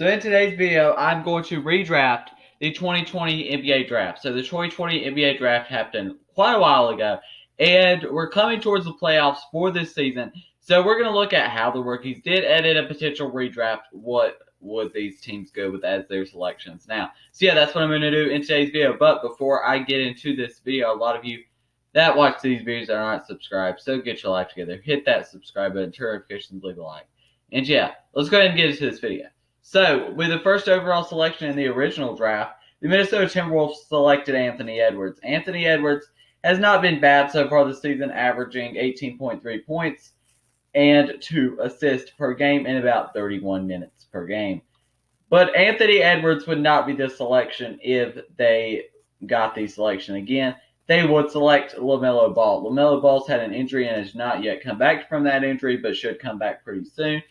So in today's video, I'm going to redraft the 2020 NBA draft. So the 2020 NBA draft happened quite a while ago, and we're coming towards the playoffs for this season. So we're going to look at how the rookies did edit a potential redraft. What would these teams go with as their selections now? So yeah, that's what I'm going to do in today's video. But before I get into this video, a lot of you that watch these videos are not subscribed, so get your life together. Hit that subscribe button, turn notifications, leave a like. And yeah, let's go ahead and get into this video. So, with the first overall selection in the original draft, the Minnesota Timberwolves selected Anthony Edwards. Anthony Edwards has not been bad so far this season, averaging 18.3 points and 2 assists per game in about 31 minutes per game. But Anthony Edwards would not be the selection if they got the selection again. They would select Lamelo Ball. Lamelo Ball's had an injury and has not yet come back from that injury, but should come back pretty soon.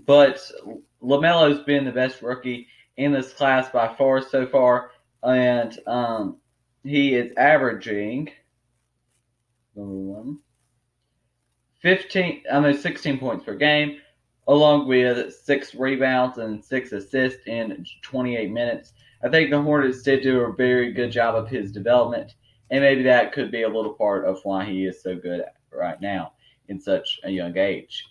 But LaMelo's been the best rookie in this class by far so far, and he is averaging 16 points per game, along with 6 rebounds and 6 assists in 28 minutes. I think the Hornets did do a very good job of his development, and maybe that could be a little part of why he is so good right now in such a young age.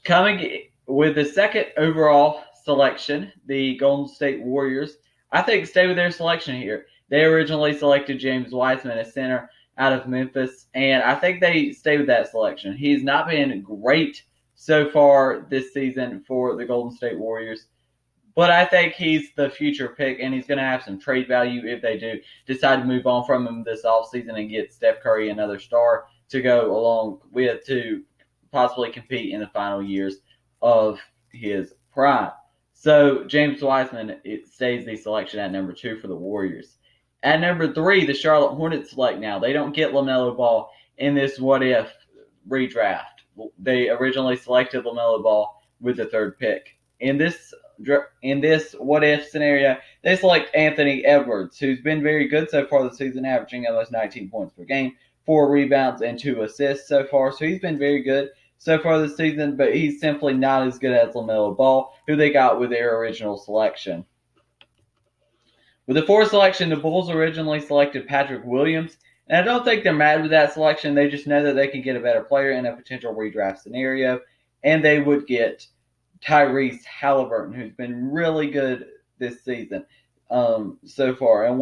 Coming with the second overall selection, the Golden State Warriors, I think stay with their selection here. They originally selected James Wiseman, a center out of Memphis, and I think they stay with that selection. He's not been great so far this season for the Golden State Warriors, but I think he's the future pick, and he's going to have some trade value if they do decide to move on from him this offseason and get Steph Curry, another star, to go along with to possibly compete in the final years of his prime. So James Wiseman, it stays the selection at number 2 for the Warriors. At number 3, the Charlotte Hornets select now. They don't get LaMelo Ball in this what-if redraft. They originally selected LaMelo Ball with the 3rd pick. In this what-if scenario, they select Anthony Edwards, who's been very good so far this season, averaging almost 19 points per game, 4 rebounds, and 2 assists so far. So he's been very good so far this season, but he's simply not as good as LaMelo Ball, who they got with their original selection. With the 4th selection, the Bulls originally selected Patrick Williams, and I don't think they're mad with that selection. They just know that they can get a better player in a potential redraft scenario, and they would get Tyrese Halliburton, who's been really good this season so far, and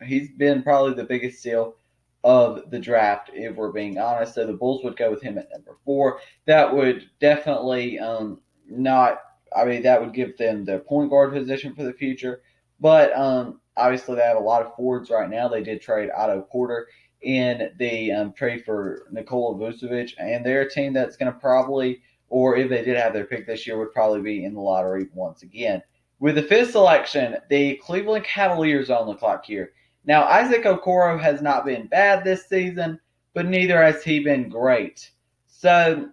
he's been probably the biggest steal of the draft, if we're being honest. So the Bulls would go with him at number 4. That would definitely that would give them their point guard position for the future. But obviously they have a lot of forwards right now. They did trade Otto Porter in the trade for Nikola Vucevic, and they're a team that's going to probably, or if they did have their pick this year, would probably be in the lottery once again. With the 5th selection, the Cleveland Cavaliers on the clock here. Now, Isaac Okoro has not been bad this season, but neither has he been great. So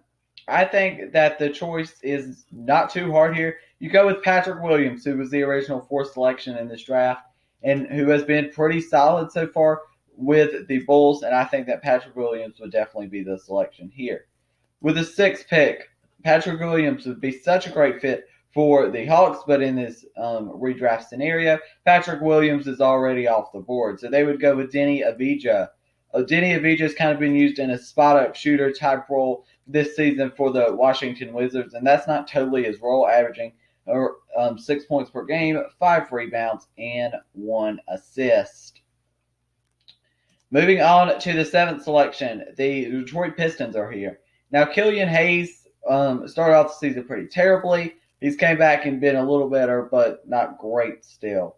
I think that the choice is not too hard here. You go with Patrick Williams, who was the original 4th selection in this draft, and who has been pretty solid so far with the Bulls, and I think that Patrick Williams would definitely be the selection here. With the 6th pick, Patrick Williams would be such a great fit for the Hawks, but in this redraft scenario, Patrick Williams is already off the board. So they would go with Denny Avdija. Denny Avdija has kind of been used in a spot-up shooter type role this season for the Washington Wizards, and that's not totally his role, averaging 6 points per game, 5 rebounds, and 1 assist. Moving on to the 7th selection, the Detroit Pistons are here. Now, Killian Hayes started off the season pretty terribly. He's came back and been a little better, but not great still.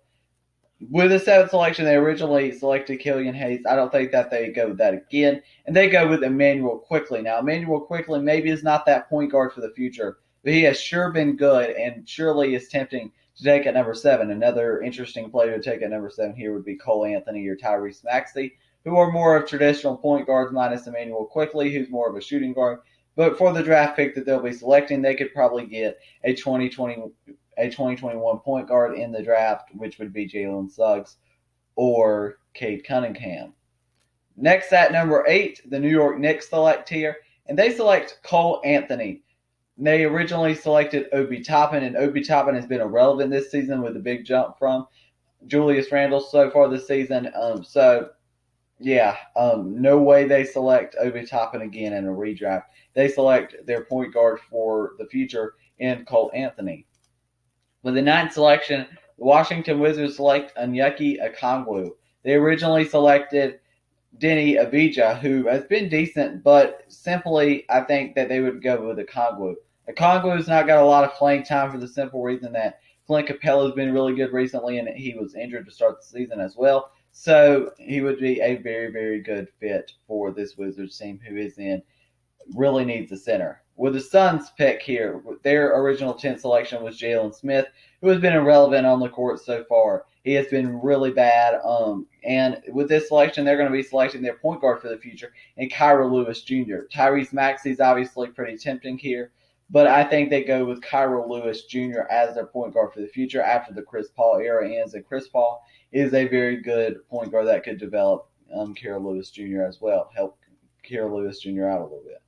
With the 7th selection, they originally selected Killian Hayes. I don't think that they go with that again. And they go with Immanuel Quickley. Now, Immanuel Quickley maybe is not that point guard for the future, but he has sure been good and surely is tempting to take at number 7. Another interesting player to take at number 7 here would be Cole Anthony or Tyrese Maxey, who are more of traditional point guards minus Immanuel Quickley, who's more of a shooting guard. But for the draft pick that they'll be selecting, they could probably get a 2021 point guard in the draft, which would be Jalen Suggs or Cade Cunningham. Next at number 8, the New York Knicks select here, and they select Cole Anthony. They originally selected Obi Toppin, and Obi Toppin has been irrelevant this season with a big jump from Julius Randle so far this season. No way they select Obi Toppin again in a redraft. They select their point guard for the future in Cole Anthony. With the ninth selection, the Washington Wizards select Onyeka Okongwu. They originally selected Denny Avdija, who has been decent, but simply I think that they would go with Okongwu. Okongwu's not got a lot of playing time for the simple reason that Clint Capella's been really good recently, and he was injured to start the season as well. So he would be a very, very good fit for this Wizards team, who is in really needs a center. With the Suns pick here, their original 10th selection was Jalen Smith, who has been irrelevant on the court so far. He has been really bad. And with this selection, they're going to be selecting their point guard for the future, and Kyra Lewis Jr. Tyrese Maxey's obviously pretty tempting here, but I think they go with Kyra Lewis Jr. as their point guard for the future after the Chris Paul era ends. And Chris Paul is a very good point guard that could develop Kyra Lewis Jr. as well, help Kyra Lewis Jr. out a little bit.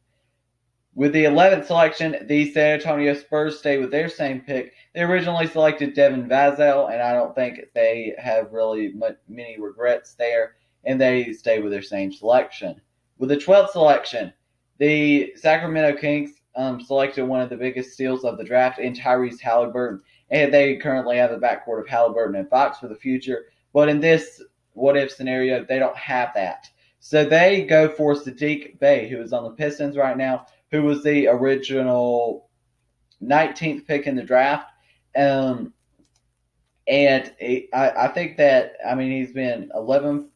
With the 11th selection, the San Antonio Spurs stay with their same pick. They originally selected Devin Vassell, and I don't think they have really many regrets there, and they stay with their same selection. With the 12th selection, the Sacramento Kings selected one of the biggest steals of the draft in Tyrese Halliburton, and they currently have a backcourt of Halliburton and Fox for the future, but in this what-if scenario, they don't have that. So they go for Saddiq Bey, who is on the Pistons right now, who was the original 19th pick in the draft. I think that, he's been 11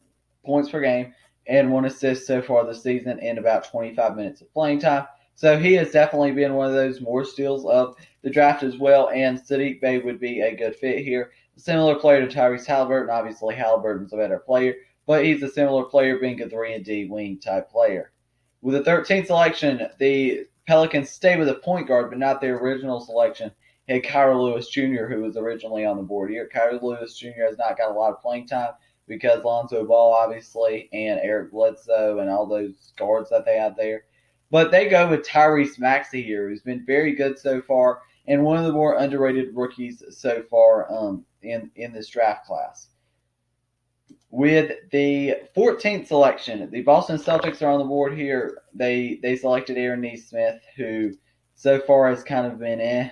points per game and 1 assist so far this season in about 25 minutes of playing time. So he has definitely been one of those more steals of the draft as well, and Saddiq Bey would be a good fit here. A similar player to Tyrese Halliburton. Obviously, Halliburton's a better player, but he's a similar player, being a 3-and-D wing type player. With the 13th selection, the Pelicans stay with a point guard, but not their original selection. Had Kyra Lewis Jr., who was originally on the board here. Kyra Lewis Jr. has not got a lot of playing time because Lonzo Ball, obviously, and Eric Bledsoe and all those guards that they have there. But they go with Tyrese Maxey here, who's been very good so far and one of the more underrated rookies so far in this draft class. With the 14th selection, the Boston Celtics are on the board here. They selected Aaron Nesmith, who so far has kind of been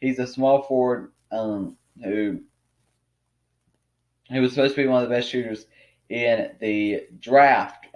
he's a small forward who was supposed to be one of the best shooters in the draft.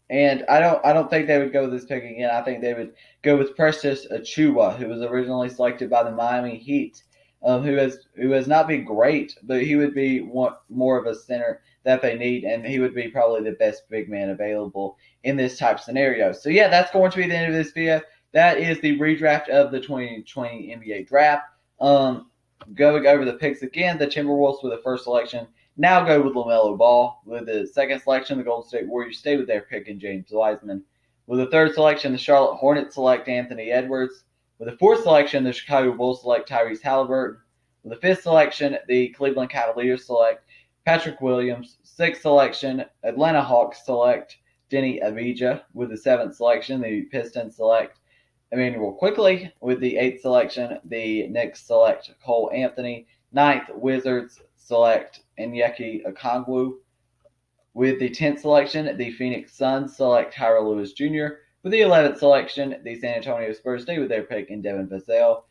And I don't think they would go with this pick again. I think they would go with Precious Achiuwa, who was originally selected by the Miami Heat. Who has not been great, but he would be more of a center that they need, and he would be probably the best big man available in this type of scenario. So yeah, that's going to be the end of this video. That is the redraft of the 2020 NBA draft. Going over the picks again, the Timberwolves with the first selection now go with Lamelo Ball. With the second selection, the Golden State Warriors stay with their pick in James Wiseman. With the third selection, the Charlotte Hornets select Anthony Edwards. With the fourth selection, the Chicago Bulls select Tyrese Halliburton. With the fifth selection, the Cleveland Cavaliers select Patrick Williams. Sixth selection, Atlanta Hawks select Denny Avdija. With the seventh selection, the Pistons select Emmanuel Quickley. With the eighth selection, the Knicks select Cole Anthony. Ninth, Wizards select Onyeka Okongwu. With the 10th selection, the Phoenix Suns select Kyra Lewis Jr. With the 11th selection, the San Antonio Spurs stay with their pick in Devin Vassell.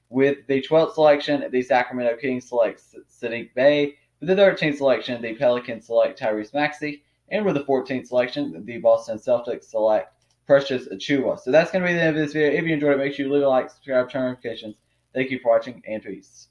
With the 12th selection, the Sacramento Kings select Saddiq Bey. With the 13th selection, the Pelicans select Tyrese Maxey. And with the 14th selection, the Boston Celtics select Precious Achiuwa. So that's going to be the end of this video. If you enjoyed it, make sure you leave a like, subscribe, turn on notifications. Thank you for watching, and peace.